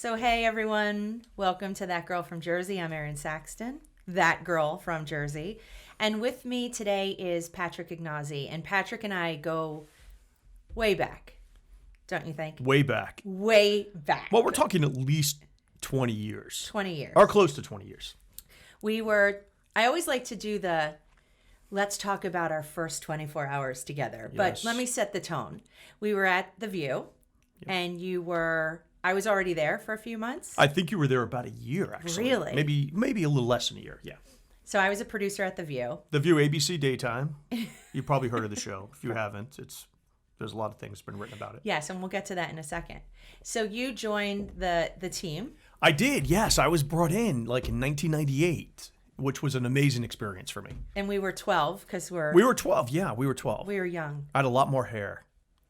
So, hey everyone, welcome to That Girl from Jersey. I'm Erin Saxton, that girl from Jersey. And with me today is Patrick Ignozzi. And Patrick and I go way back, don't you think? Way back. Way back. Well, we're talking at least 20 years. 20 years. Or close to 20 years. I always like to do let's talk about our first 24 hours together. Yes. But let me set the tone. We were at The View, and I was already there for a few months. I think you were there about a year, actually. Really? Maybe a little less than a year, yeah. So I was a producer at The View. The View ABC Daytime. You probably heard of the show. If you haven't, there's a lot of things been written about it. Yes, and we'll get to that in a second. So you joined the team. I did, yes. I was brought in like in 1998, which was an amazing experience for me. And we were 12 because We were 12, yeah. We were 12. we were young. I had a lot more hair.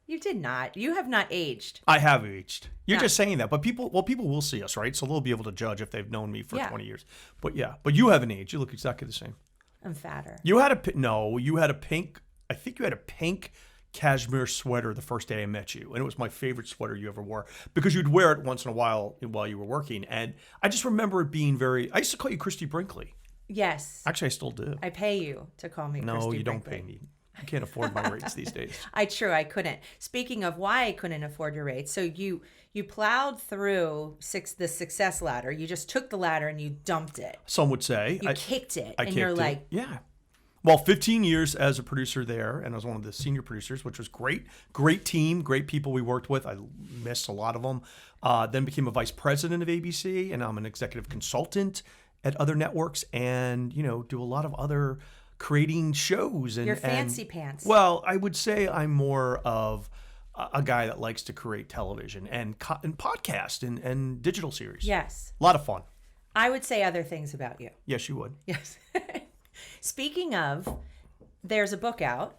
You did not. You have not aged. I have aged. You're No. just saying that, but people will see us, right? So they'll be able to judge if they've known me for Yeah. 20 years. But yeah, but you haven't aged. You look exactly the same. I'm fatter. You had a pink, I think you had a pink cashmere sweater the first day I met you. And it was my favorite sweater you ever wore because you'd wear it once in a while you were working. And I just remember it being I used to call you Christy Brinkley. Yes. Actually, I still do. I pay you to call me No, Christy you don't Brinkley. pay me. You can't afford my rates these days. I couldn't. Speaking of why I couldn't afford your rates, so you plowed through the success ladder. You just took the ladder and you dumped it. Some would say. You kicked it, I and you're kicked it. like, Yeah. Well, 15 years as a producer there, and I was one of the senior producers, which was great. Great team, great people we worked with. I missed a lot of them. Then became a vice president of ABC, and I'm an executive consultant at other networks, and do a lot of other creating shows. And you're fancy pants. Well, I would say I'm more of a guy that likes to create television and podcast and digital series. Yes. A lot of fun. I would say other things about you. Yes, you would. Yes. Speaking of, there's a book out.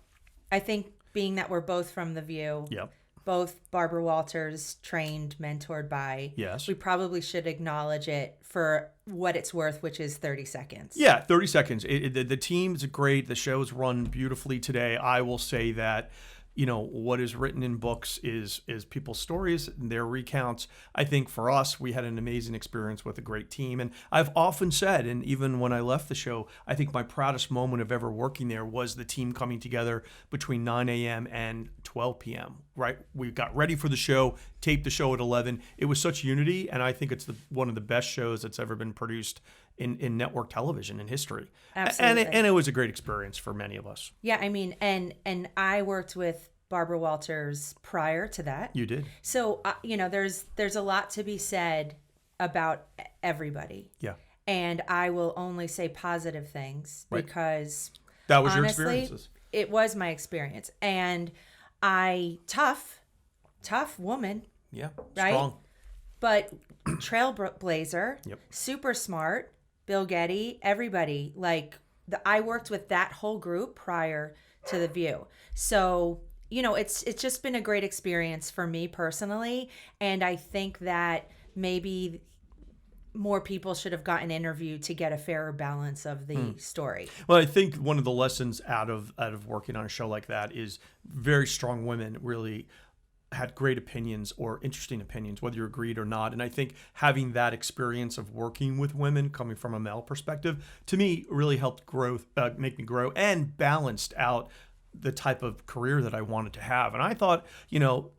I think being that we're both from The View, Yep. both Barbara Walters trained, mentored by, Yes. we probably should acknowledge it for what it's worth, which is 30 seconds. Yeah, 30 seconds. The team's great. The show's run beautifully today. I will say that, what is written in books is people's stories and their recounts. I think for us, we had an amazing experience with a great team. And I've often said, and even when I left the show, I think my proudest moment of ever working there was the team coming together between 9 a.m. and 12 p.m., right? We got ready for the show, taped the show at 11. It was such unity, and I think it's one of the best shows that's ever been produced in network television in history. Absolutely. And it was a great experience for many of us. Yeah, I mean, and I worked with Barbara Walters prior to that. You did. So, there's a lot to be said about everybody. Yeah. And I will only say positive things Right. because That was your honestly, experiences. it was my experience. And tough woman, Yeah. right? Strong. but trailblazer, Yep. super smart, Bill Getty, everybody. I worked with that whole group prior to The View. So, it's just been a great experience for me personally. And I think that maybe more people should have gotten interviewed to get a fairer balance of the story. Well, I think one of the lessons out of working on a show like that is very strong women really had great opinions or interesting opinions, whether you agreed or not. And I think having that experience of working with women coming from a male perspective, to me, really helped make me grow and balanced out the type of career that I wanted to have. And I thought,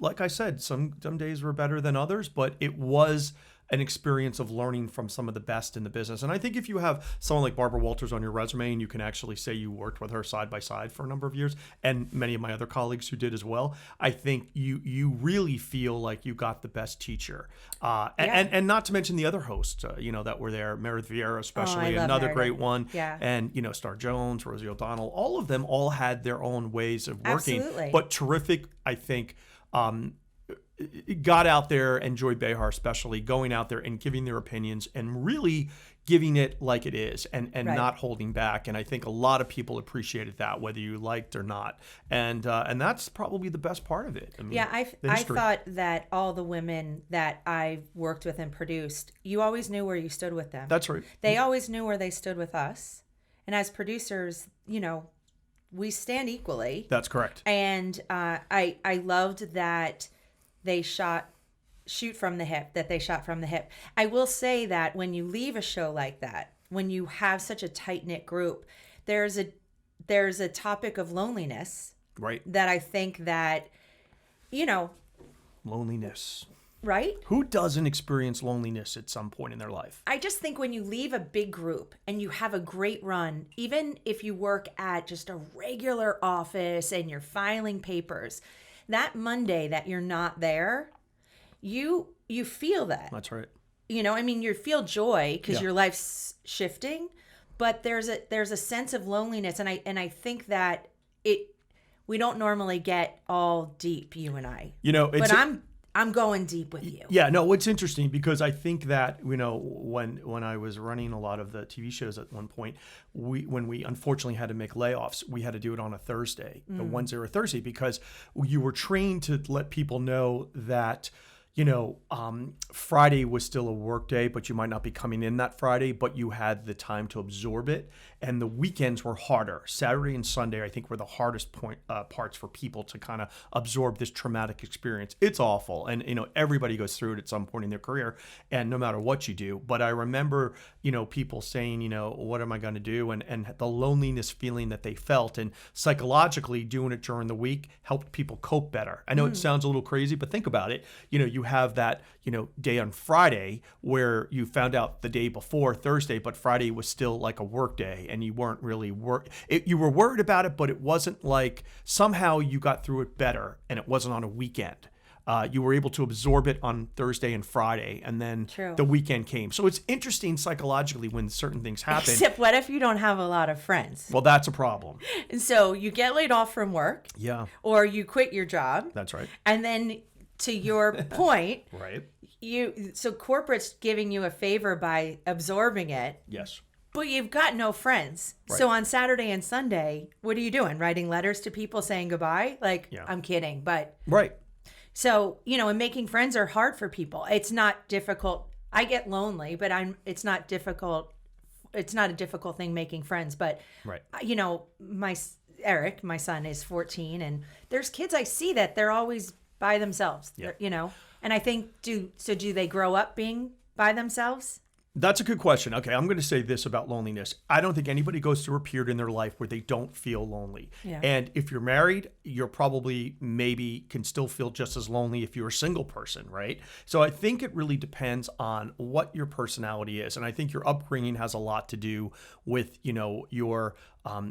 like I said, some days were better than others, but it was an experience of learning from some of the best in the business. And I think if you have someone like Barbara Walters on your resume and you can actually say you worked with her side by side for a number of years, and many of my other colleagues who did as well, I think you really feel like you got the best teacher. And not to mention the other hosts, that were there, Meredith Vieira especially, another Meredith. great one. Yeah. And, Star Jones, Rosie O'Donnell, all of them all had their own ways of working. Absolutely. But terrific, I think, got out there, and Joy Behar especially, going out there and giving their opinions and really giving it like it is and Right. not holding back. And I think a lot of people appreciated that, whether you liked or not. And that's probably the best part of it. I mean, Yeah, I the history. thought that all the women that I worked with and produced, you always knew where you stood with them. That's right. They always knew where they stood with us. And as producers, we stand equally. That's correct. And I loved that they shot shoot from the hip, that they shot from the hip. I will say that when you leave a show like that, when you have such a tight-knit group, there's a topic of loneliness, Right. that I think that, you know, Loneliness. right? Who doesn't experience loneliness at some point in their life? I just think when you leave a big group and you have a great run, even if you work at just a regular office and you're filing papers, that Monday that you're not there, you feel that. That's right. You know, I mean, you feel joy because Yeah. your life's shifting, but there's a sense of loneliness, and I think that we don't normally get all deep, you and I. You know, it's but I'm going deep with you. Yeah, no, it's interesting because I think that, you know, when I was running a lot of the TV shows at one point, when we unfortunately had to make layoffs, we had to do it on a Thursday, a Wednesday or a Thursday, because you were trained to let people know that, you know, Friday was still a work day, but you might not be coming in that Friday, but you had the time to absorb it. And the weekends were harder. Saturday and Sunday, I think, were the hardest parts for people to kind of absorb this traumatic experience. It's awful. And, you know, everybody goes through it at some point in their career, and no matter what you do. But I remember, you know, people saying, you know, what am I going to do? And the loneliness feeling that they felt. And psychologically, doing it during the week helped people cope better. I know it sounds a little crazy, but think about it. You know, you have that, you know, day on Friday where you found out the day before Thursday, but Friday was still like a work day, and you weren't really you were worried about it, but it wasn't like somehow you got through it better, and it wasn't on a weekend. You were able to absorb it on Thursday and Friday, and then the weekend came. So it's interesting psychologically when certain things happen. Except what if you don't have a lot of friends? Well, that's a problem. And so you get laid off from work. Yeah. Or you quit your job. That's right. And then, to your point, Right. So corporate's giving you a favor by absorbing it. Yes. But you've got no friends. Right. So on Saturday and Sunday, what are you doing? Writing letters to people saying goodbye? Like, Yeah. I'm kidding, but Right. so, you know, and making friends are hard for people. It's not difficult. I get lonely, but it's not difficult. It's not a difficult thing making friends. But, Right. you know, Eric, my son, is 14, and there's kids I see that they're always by themselves, Yeah. you know? And I think, do they grow up being by themselves? That's a good question. Okay, I'm going to say this about loneliness. I don't think anybody goes through a period in their life where they don't feel lonely. Yeah. And if you're married, you're probably maybe can still feel just as lonely if you're a single person, right? So I think it really depends on what your personality is. And I think your upbringing has a lot to do with, you know, your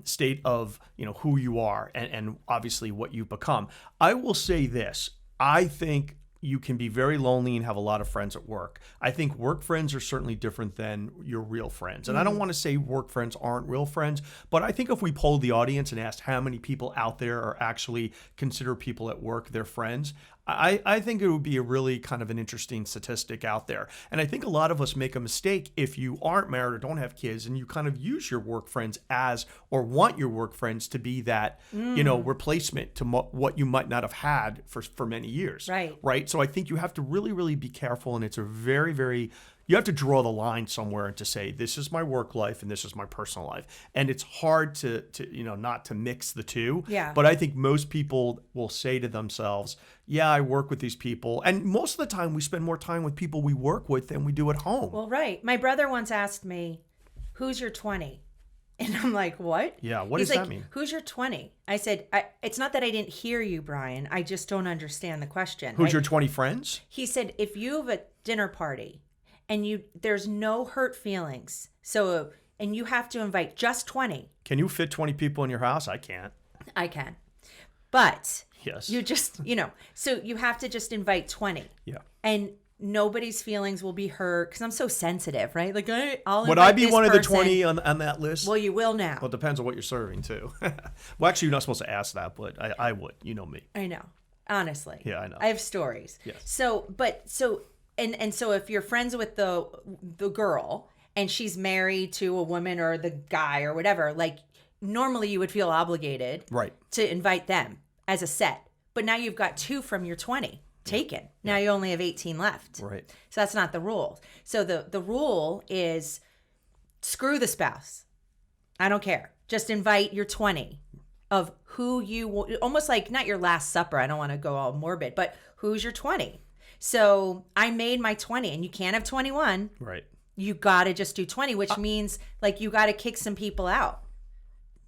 state of, you know, who you are and obviously what you've become. I will say this. I think you can be very lonely and have a lot of friends at work. I think work friends are certainly different than your real friends. And I don't want to say work friends aren't real friends, but I think if we polled the audience and asked how many people out there are actually consider people at work their friends, I think it would be a really kind of an interesting statistic out there. And I think a lot of us make a mistake if you aren't married or don't have kids and you kind of use your work friends as, or want your work friends to be that, you know, replacement to what you might not have had for many years. Right. Right. So I think you have to really, really be careful. And it's a very, very, you have to draw the line somewhere and to say, this is my work life and this is my personal life. And it's hard to you know, not to mix the two. Yeah. But I think most people will say to themselves, yeah, I work with these people. And most of the time we spend more time with people we work with than we do at home. Well, right. My brother once asked me, who's your 20? And I'm like, what? Yeah, what He's does like, that mean? Who's your 20? I said, it's not that I didn't hear you, Brian. I just don't understand the question. Who's right? your 20 friends? He said, if you have a dinner party and there's no hurt feelings, and you have to invite just 20. Can you fit 20 people in your house? I can't. I can. But Yes. you just, you know, so you have to just invite 20. Yeah. And nobody's feelings will be hurt because I'm so sensitive, right? Like, I'll Would invite I be this one of the person. 20 on that list? Well, you will now. Well, it depends on what you're serving, too. Well, actually, you're not supposed to ask that, but I would. You know me. I know. Honestly. Yeah, I know. I have stories. Yes. So if you're friends with the girl and she's married to a woman or the guy or whatever, like normally you would feel obligated Right. to invite them as a set. But now you've got 2 from your 20 taken. Now you only have 18 left. Right. So that's not the rule. So the rule is screw the spouse. I don't care. Just invite your 20 of who you almost like not your last supper. I don't want to go all morbid, but who's your 20? So I made my 20, and you can't have 21. Right. You got to just do 20, which means like you got to kick some people out.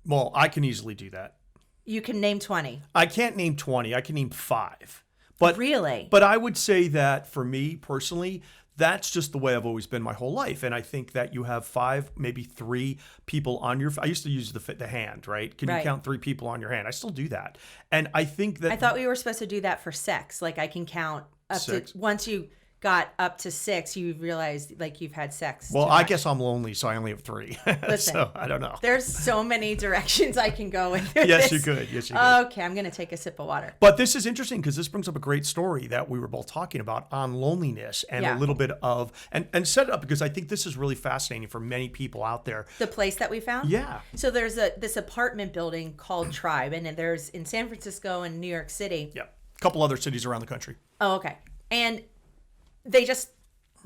Well, I can easily do that. You can name 20. I can't name 20. I can name 5. But Really? But I would say that for me personally, that's just the way I've always been my whole life. And I think that you have 5, maybe 3 people on your. I used to use the hand, right? Can you Right. count 3 people on your hand? I still do that. And I think that I thought we were supposed to do that for sex. Like I can count up 6. to, once you got up to 6, you realized like you've had sex. Well, too I much. guess I'm lonely, so I only have 3. Listen, so I don't know. There's so many directions I can go with this. Yes, you could. Yes, you could. Okay, I'm going to take a sip of water. But this is interesting because this brings up a great story that we were both talking about on loneliness and Yeah. a little bit of and set it up because I think this is really fascinating for many people out there. The place that we found? Yeah. So there's this apartment building called Tribe, and there's in San Francisco and New York City. Yeah. A couple other cities around the country. Oh, okay. And they just,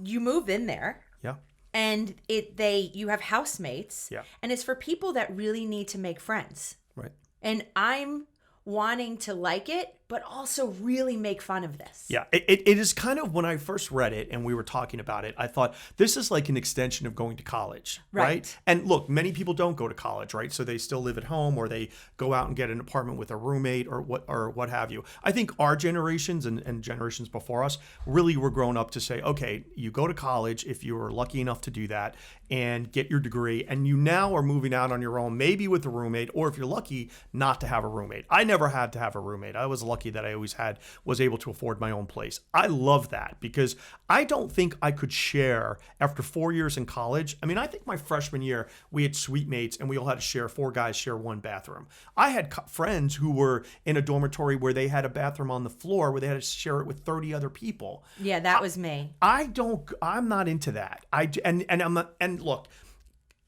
you move in there. Yeah. And you have housemates. Yeah. And it's for people that really need to make friends. Right. And I'm wanting to like it, but also really make fun of this. Yeah, it is kind of when I first read it and we were talking about it, I thought this is like an extension of going to college, right? And look, many people don't go to college, right? So they still live at home or they go out and get an apartment with a roommate or what have you. I think our generations and generations before us really were grown up to say, okay, you go to college if you were lucky enough to do that and get your degree, and you now are moving out on your own, maybe with a roommate, or if you're lucky, not to have a roommate. I never had to have a roommate. I was lucky that I always was able to afford my own place. I love that because I don't think I could share after 4 years in college. I mean, I think my freshman year, we had suite mates and we all had to share, 4 guys share one bathroom. I had friends who were in a dormitory where they had a bathroom on the floor where they had to share it with 30 other people. Yeah, that was me. I'm not into that. And look,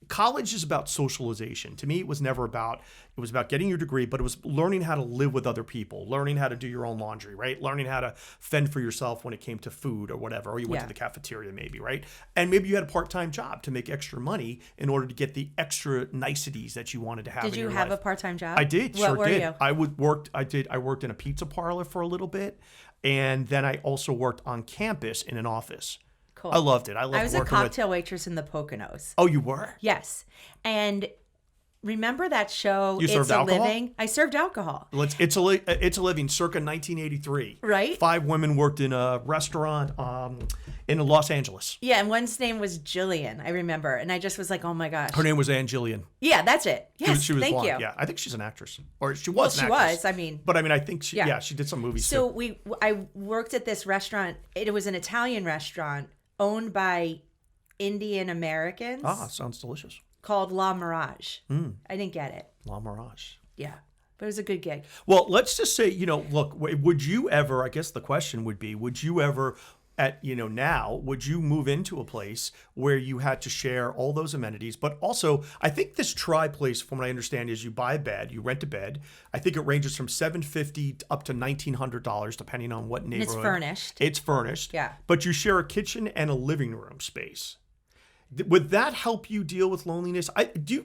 college is about socialization. To me, it was about getting your degree, but it was learning how to live with other people, learning how to do your own laundry, right? Learning how to fend for yourself when it came to food or whatever, or you went to the cafeteria maybe, right? And maybe you had a part-time job to make extra money in order to get the extra niceties that you wanted to have in your life. Did you have a part-time job? I did, What sure were did. you? I worked in a pizza parlor for a little bit, and then I also worked on campus in an office. Cool. I loved it. I was a cocktail waitress in the Poconos. Oh, you were? Yes. And remember that show, You served It's a alcohol? Living? I served alcohol. It's a Living, circa 1983. Right. 5 women worked in a restaurant in Los Angeles. Yeah, and one's name was Jillian, I remember. And I just was like, oh my gosh. Her name was Ann Jillian. Yeah, that's it. Yes, She was thank blonde. you. Yeah, I think she's an actress, or she Well, was. she an actress. was. I mean, But I think she did some movies so too. I worked at this restaurant. It was an Italian restaurant owned by Indian Americans Sounds delicious. called La Mirage. I didn't get it. La Mirage. Yeah, but it was a good gig. Well, let's just say, look, would you ever, I guess the question would be, would you ever would you move into a place where you had to share all those amenities? But also, I think this Tribe place, from what I understand, is you buy a bed, you rent a bed. I think it ranges from $750 up to $1,900, depending on what neighborhood. It's furnished. It's furnished. Yeah. But you share a kitchen and a living room space. Would that help you deal with loneliness?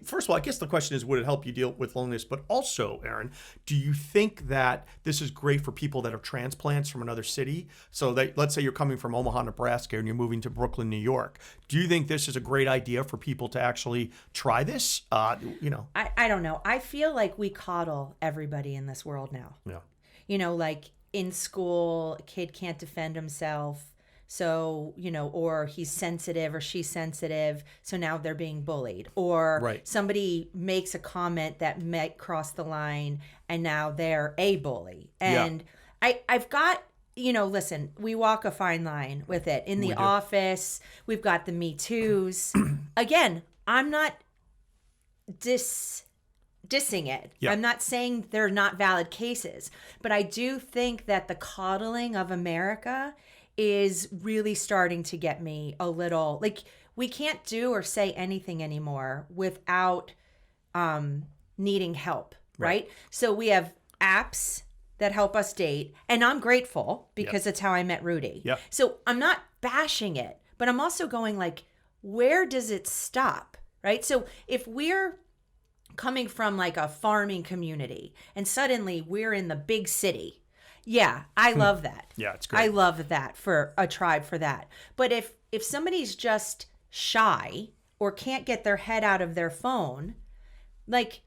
First of all, I guess the question is, would it help you deal with loneliness? But also, Erin, do you think that this is great for people that are transplants from another city? So that, let's say you're coming from Omaha, Nebraska, and you're moving to Brooklyn, New York. Do you think this is a great idea for people to actually try this? I don't know. I feel like we coddle everybody in this world now. Yeah. Like in school, a kid can't defend himself. So, or he's sensitive or she's sensitive. So now they're being bullied. Or somebody makes a comment that might cross the line and now they're a bully. And I've got, listen, we walk a fine line with it. In the office, we've got the Me Too's. Again, I'm not dissing it. Yeah. I'm not saying they're not valid cases. But I do think that the coddling of America is really starting to get me a little, like, we can't do or say anything anymore without needing help, right? So we have apps that help us date, and I'm grateful because that's how I met Rudy. Yep. So I'm not bashing it, but I'm also going like, where does it stop, right? So if we're coming from like a farming community and suddenly we're in the big city, Yeah, I love that. Yeah, it's great. I love that for a tribe for that. But if somebody's just shy or can't get their head out of their phone, like,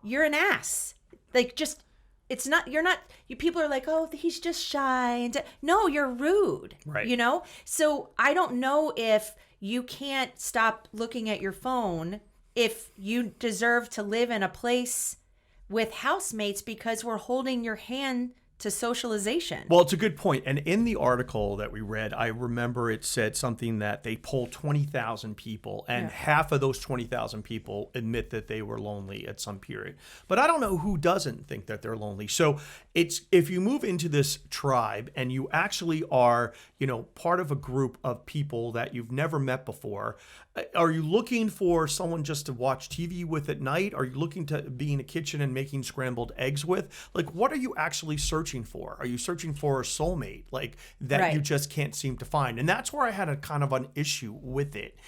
you're an ass. Like, just, it's not, you're not, you people are like, oh, he's just shy. And no, you're rude. Right. You know? So I don't know if you can't stop looking at your phone if you deserve to live in a place with housemates because we're holding your hand to socialization. Well, it's a good point. And in the article that we read, I remember it said something that they polled 20,000 people, and half of those 20,000 people admit that they were lonely at some period. But I don't know who doesn't think that they're lonely. So it's, if you move into this tribe and you actually are, part of a group of people that you've never met before, are you looking for someone just to watch TV with at night? Are you looking to be in a kitchen and making scrambled eggs with? Like, what are you actually searching for? Are you searching for a soulmate, like, that you just can't seem to find? And that's where I had a kind of an issue with it.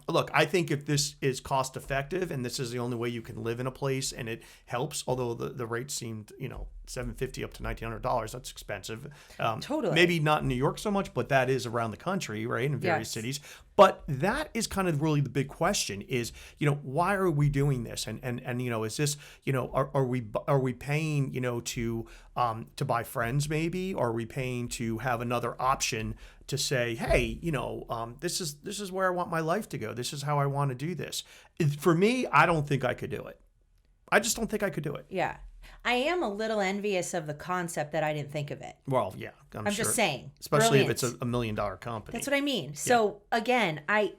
Look, I think if this is cost effective and this is the only way you can live in a place and it helps, although the rate seemed, $750 up to $1,900, that's expensive. Totally. Maybe not in New York so much, but that is around the country, right? In various cities. But that is kind of really the big question is, why are we doing this? And is this, are we paying, to buy friends maybe? Or are we paying to have another option to say, hey, this is where I want my life to go. This is how I want to do this. For me, I don't think I could do it. I just don't think I could do it. Yeah. I am a little envious of the concept that I didn't think of it. Well, yeah, I'm sure. Just saying. Especially Brilliant. if it's a $1 million company. That's what I mean. So again, I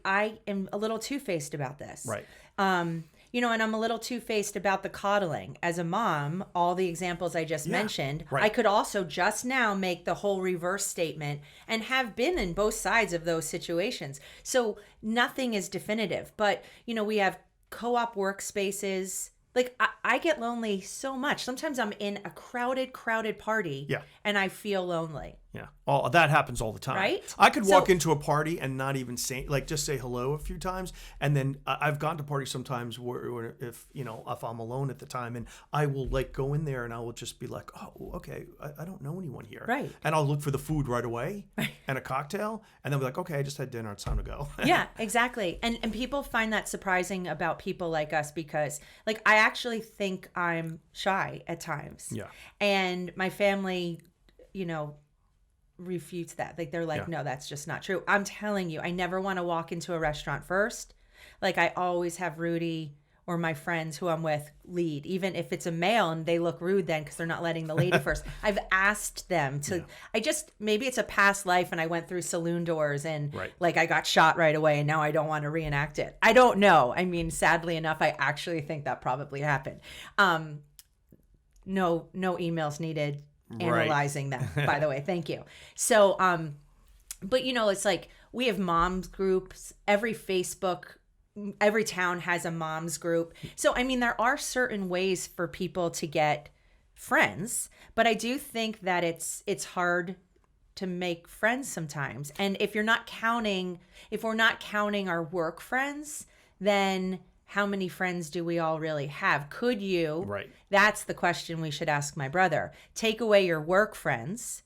am a little two-faced about this. Right. And I'm a little two-faced about the coddling. As a mom, all the examples I just mentioned, I could also just now make the whole reverse statement and have been in both sides of those situations. So nothing is definitive. But, we have co-op workspaces. Like, I get lonely so much. Sometimes I'm in a crowded party and I feel lonely. Yeah. Oh, that happens all the time. Right? I could walk into a party and not even say, just say hello a few times. And then I've gone to parties sometimes where if I'm alone at the time, and I will go in there and I will just be like, oh, okay, I don't know anyone here. Right. And I'll look for the food right away and a cocktail. And then be like, okay, I just had dinner. It's time to go. Yeah, exactly. And people find that surprising about people like us because, I actually think I'm shy at times. Yeah. And my family, refutes that. They're like, no, that's just not true. I'm telling you, I never want to walk into a restaurant first. I always have Rudy or my friends who I'm with lead, even if it's a male and they look rude then because they're not letting the lady first. I've asked them to, maybe it's a past life and I went through saloon doors and I got shot right away and now I don't want to reenact it. I don't know. I mean, sadly enough, I actually think that probably happened. No emails needed. Analyzing that, by the way. Thank you. So, but it's we have moms groups. Every town has a moms group. So, I mean, there are certain ways for people to get friends, but I do think that it's hard to make friends sometimes. And if we're not counting our work friends, then how many friends do we all really have? Could you? Right. That's the question we should ask my brother. Take away your work friends.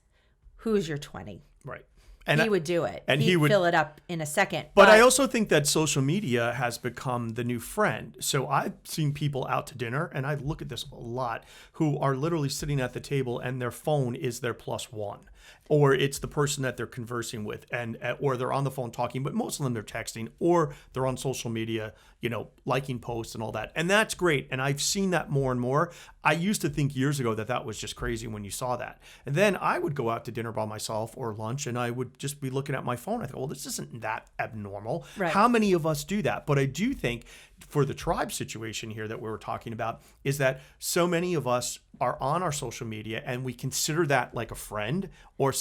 Who's your 20? Right. And he would do it. And He'd he would fill it up in a second. But I also think that social media has become the new friend. So I've seen people out to dinner, and I look at this a lot, who are literally sitting at the table and their phone is their plus one. Or it's the person that they're conversing with, or they're on the phone talking, but most of them they're texting, or they're on social media, liking posts and all that. And that's great. And I've seen that more and more. I used to think years ago that was just crazy when you saw that. And then I would go out to dinner by myself or lunch, and I would just be looking at my phone. I thought, well, this isn't that abnormal. Right. How many of us do that? But I do think for the tribe situation here that we were talking about is that so many of us are on our social media and we consider that like a friend or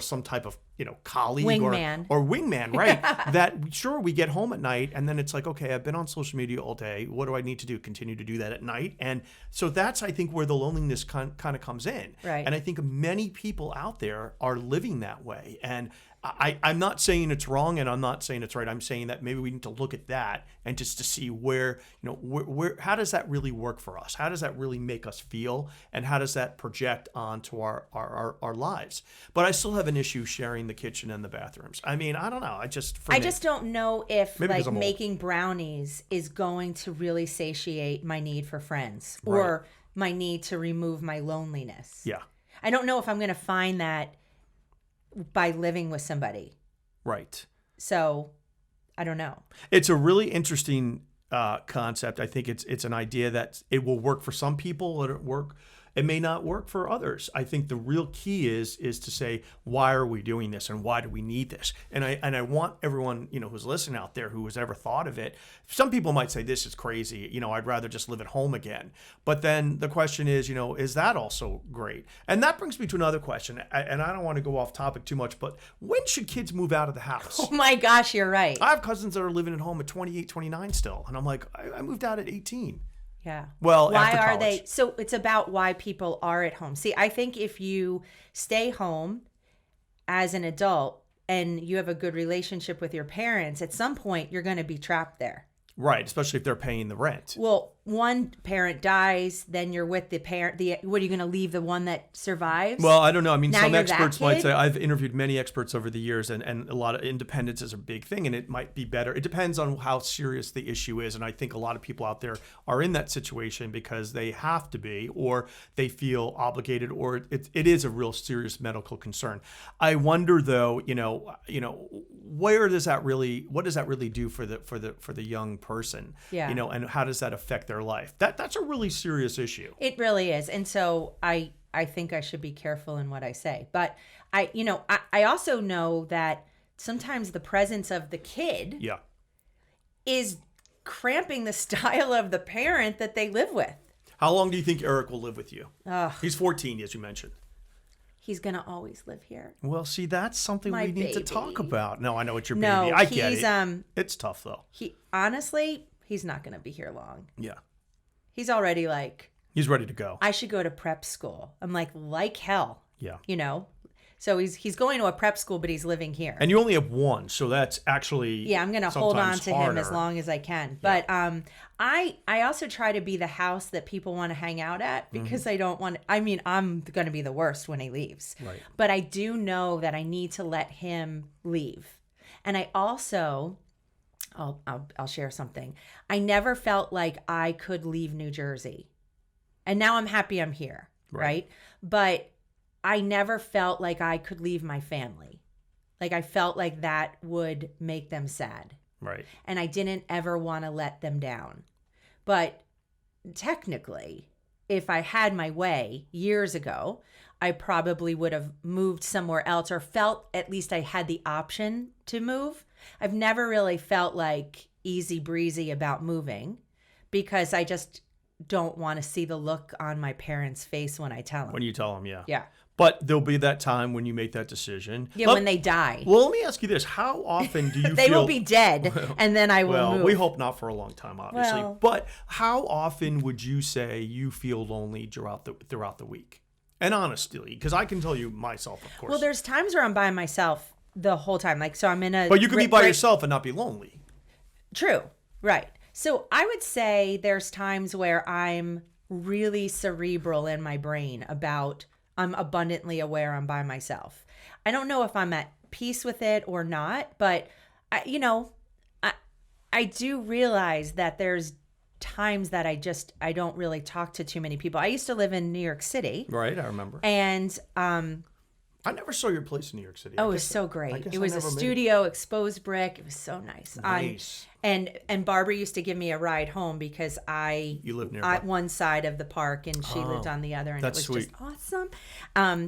some type of colleague wingman. or wingman, right? That sure, we get home at night and then it's like, okay, I've been on social media all day. What do I need to do? Continue to do that at night? And so that's, I think, where the loneliness kind of comes in. Right. And I think many people out there are living that way. And I'm not saying it's wrong, and I'm not saying it's right. I'm saying that maybe we need to look at that and just to see where, where how does that really work for us? How does that really make us feel, and how does that project onto our lives? But I still have an issue sharing the kitchen and the bathrooms. I mean, I don't know. I just don't know if Maybe 'cause like I'm old. making brownies is going to really satiate my need for friends or my need to remove my loneliness. Yeah. I don't know if I'm going to find that by living with somebody. Right. So I don't know. It's a really interesting concept. I think it's an idea that it will work for some people. It may not work for others. I think the real key is to say, why are we doing this and why do we need this? And I want everyone, who's listening out there who has ever thought of it. Some people might say this is crazy. I'd rather just live at home again. But then the question is that also great? And that brings me to another question. And I don't want to go off topic too much, but when should kids move out of the house? Oh my gosh, you're right. I have cousins that are living at home at 28, 29 still. And I'm like, I moved out at 18. Yeah. Well, why after are college. they? So it's about why people are at home. See, I think if you stay home as an adult and you have a good relationship with your parents, at some point you're going to be trapped there. Right, especially if they're paying the rent. Well, one parent dies, then you're with the parent. What are you going to leave the one that survives? Well, I don't know. I mean, Now some you're that experts might kid? say, I've interviewed many experts over the years, and a lot of independence is a big thing, and it might be better. It depends on how serious the issue is, and I think a lot of people out there are in that situation because they have to be, or they feel obligated, or it is a real serious medical concern. I wonder, though, what does that really do for the young person? Yeah. And how does that affect their life? That's a really serious issue. It really is. And so I think I should be careful in what I say. But I also know that sometimes the presence of the kid Yeah. is cramping the style of the parent that they live with. How long do you think Eric will live with you? Ugh. He's 14, as you mentioned. He's going to always live here. Well, see, that's something My we need to baby. talk about. No, I know it's your No, baby. I get he's, it. It's tough, though. Honestly, he's not going to be here long. Yeah. He's already like, He's ready to go. I should go to prep school. I'm like hell. Yeah. So he's going to a prep school, but he's living here. And you only have one, so that's actually Yeah, I'm going to hold on sometimes to him as harder. long as I can. But I also try to be the house that people want to hang out at because I don't want – I mean, I'm going to be the worst when he leaves. Right. But I do know that I need to let him leave. And I also – I'll share something. I never felt like I could leave New Jersey. And now I'm happy I'm here, right? But I never felt like I could leave my family. Like I felt like that would make them sad. Right. And I didn't ever want to let them down. But technically, if I had my way years ago, I probably would have moved somewhere else or felt at least I had the option to move. I've never really felt like easy breezy about moving because I just don't want to see the look on my parents' face when I tell them. When you tell them, yeah. Yeah. But there'll be that time when you make that decision. Yeah, when they die. Well, let me ask you this. How often do you They feel... will be dead, and then I will Well, move. we hope not for a long time, obviously. Well- But how often would you say you feel lonely throughout the week? And honestly, because I can tell you myself, of course. Well, there's times where I'm by myself the whole time. Like, so I'm in a... But you can be by yourself and not be lonely. True. Right. So I would say there's times where I'm really cerebral in my brain about I'm abundantly aware I'm by myself. I don't know if I'm at peace with it or not, but I do realize that there's times that I don't really talk to too many people. I used to live in New York City. Right, I remember. And I never saw your place in New York City. it was so great. It was a never made it. studio, exposed brick. It was so nice. Nice. And Barbara used to give me a ride home because You lived nearby. at one side of the park and she lived on the other, and that's it was sweet. just awesome.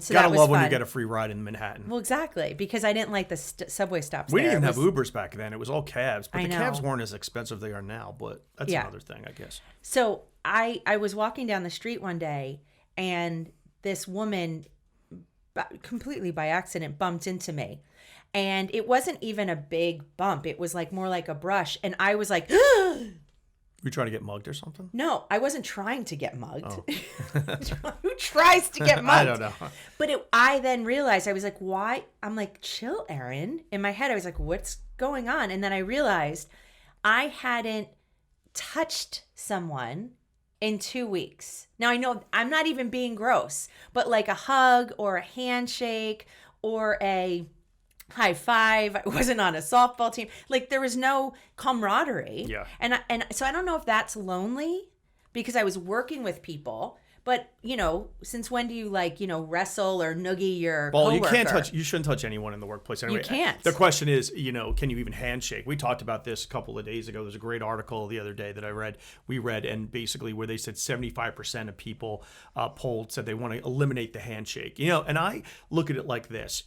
So Gotta that was love fun. when you get a free ride in Manhattan. Well, exactly, because I didn't like the subway stops. We there. didn't It even have was- Ubers back then. It was all cabs. But I the cabs know. weren't as expensive as they are now. But that's Yeah. another thing, I guess. So I was walking down the street one day, and this woman, completely by accident, bumped into me. And it wasn't even a big bump. It was like more like a brush. And I was like, You trying to get mugged or something? No, I wasn't trying to get mugged. Oh. Who tries to get mugged? I don't know. But I then realized, I was like, why? I'm like, chill, Erin. In my head, I was like, what's going on? And then I realized I hadn't touched someone in 2 weeks. Now, I know I'm not even being gross, but like a hug or a handshake or a high five. I wasn't on a softball team. Like, there was no camaraderie. Yeah. And so I don't know if that's lonely because I was working with people. But, since when do you wrestle or noogie your coworker? You shouldn't touch anyone in the workplace anyway. You can't. The question is, can you even handshake? We talked about this a couple of days ago. There's a great article the other day that we read, and basically where they said 75% of people polled said they want to eliminate the handshake. And I look at it like this.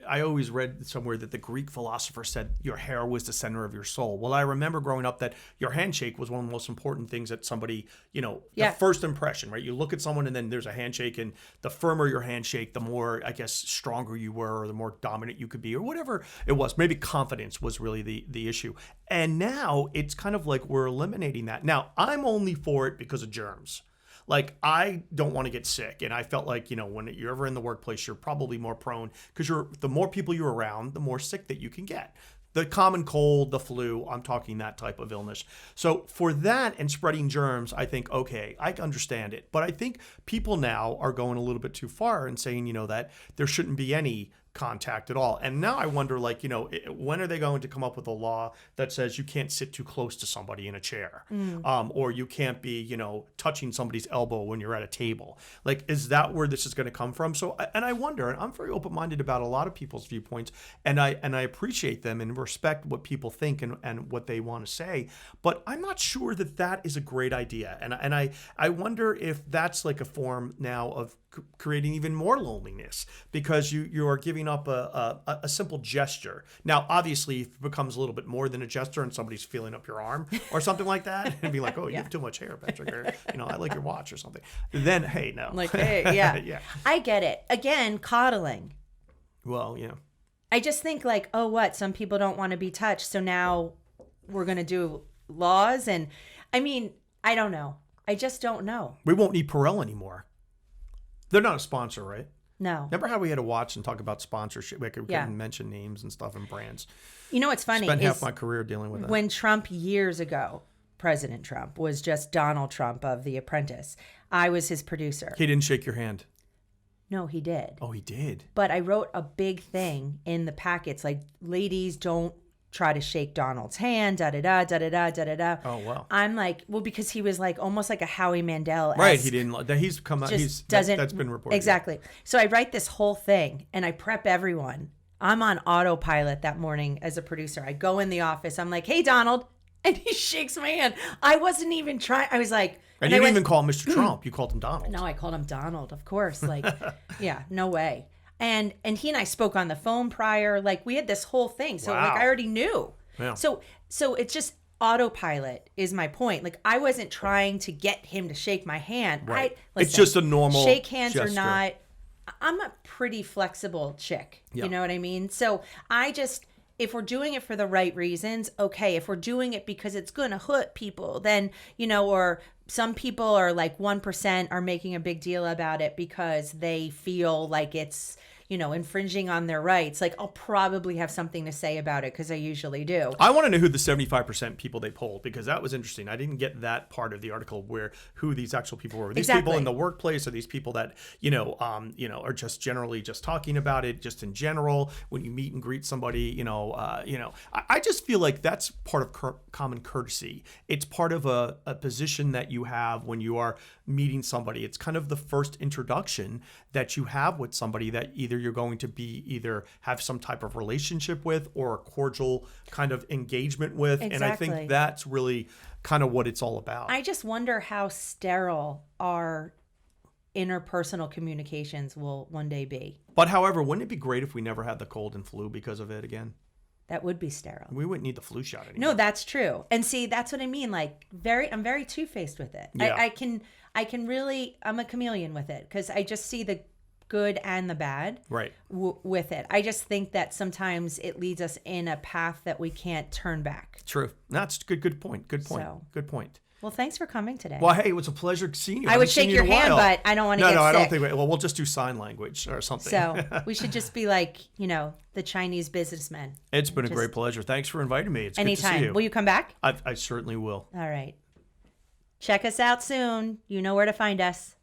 I always read somewhere that the Greek philosopher said your hair was the center of your soul. Well, I remember growing up that your handshake was one of the most important things that somebody, the first impression, right? You look at someone and then there's a handshake, and the firmer your handshake, the more, I guess, stronger you were, or the more dominant you could be, or whatever it was. Maybe confidence was really the issue. And now it's kind of like we're eliminating that. Now, I'm only for it because of germs. Like, I don't want to get sick. And I felt like, when you're ever in the workplace, you're probably more prone, because the more people you're around, the more sick that you can get. The common cold, the flu, I'm talking that type of illness. So for that and spreading germs, I think, okay, I understand it. But I think people now are going a little bit too far and saying, that there shouldn't be any contact at all. And now I wonder, when are they going to come up with a law that says you can't sit too close to somebody in a chair, or you can't be, touching somebody's elbow when you're at a table? Like, is that where this is going to come from? So, and I wonder, and I'm very open-minded about a lot of people's viewpoints, and I appreciate them and respect what people think and what they want to say, but I'm not sure that is a great idea. And I wonder if that's like a form now of creating even more loneliness, because you are giving up a simple gesture. Now, obviously, if it becomes a little bit more than a gesture and somebody's feeling up your arm or something like that, and be like, oh, you have too much hair, Patrick, or, I like your watch or something, then, hey, no. Like, hey, yeah. Yeah. I get it. Again, coddling. Well, yeah. I just think like, oh, what? Some people don't want to be touched, so now we're going to do laws. And I mean, I don't know. I just don't know. We won't need Perel anymore. They're not a sponsor, right? No. Remember how we had to watch and talk about sponsorship? We couldn't mention names and stuff and brands. What's funny? Spent half my career dealing with that. When Trump, years ago, President Trump, was just Donald Trump of The Apprentice, I was his producer. He didn't shake your hand. No, he did. Oh, he did. But I wrote a big thing in the packets, like, ladies, don't try to shake Donald's hand, da-da-da, da-da-da, da-da-da. Oh, wow. I'm like, well, because he was like almost like a Howie Mandel. Right, he didn't. He's come out. That's been reported. Exactly. So I write this whole thing and I prep everyone. I'm on autopilot that morning as a producer. I go in the office. I'm like, hey, Donald. And he shakes my hand. I wasn't even trying. I was like. And you didn't even call him Mr. Trump. You called him Donald. No, I called him Donald, of course. Like, yeah, no way. And he and I spoke on the phone prior. Like, we had this whole thing. So, wow. like, I already knew. Yeah. So it's just autopilot is my point. Like, I wasn't trying to get him to shake my hand. Right. Listen, it's just a normal shake hands gesture. Or not. I'm a pretty flexible chick. Yeah. You know what I mean? So if we're doing it for the right reasons, okay. If we're doing it because it's going to hurt people, then, or some people are like 1% are making a big deal about it because they feel like it's, infringing on their rights. Like, I'll probably have something to say about it because I usually do. I want to know who the 75% people they polled, because that was interesting. I didn't get that part of the article who these actual people were. Were these people in the workplace, or these people that, are just generally just talking about it just in general when you meet and greet somebody, I just feel like that's part of common courtesy. It's part of a position that you have when you are meeting somebody. It's kind of the first introduction that you have with somebody that either you're going to either have some type of relationship with or a cordial kind of engagement with. Exactly. And I think that's really kind of what it's all about. I just wonder how sterile our interpersonal communications will one day be. But however, wouldn't it be great if we never had the cold and flu because of it again? That would be sterile. We wouldn't need the flu shot anymore. No, that's true. And see, that's what I mean. Like, I'm very two-faced with it. Yeah. I can really, I'm a chameleon with it because I just see the good and the bad Right. with it. I just think that sometimes it leads us in a path that we can't turn back. True. That's good. Good point. Good point. So. Good point. Well, thanks for coming today. Well, hey, it was a pleasure seeing you. I would shake your hand, but I don't want to get sick. No, I don't think. Well, we'll just do sign language or something. So we should just be like, the Chinese businessmen. It's been a great pleasure. Thanks for inviting me. It's anytime. good to see you. Will you come back? I certainly will. All right. Check us out soon. You know where to find us.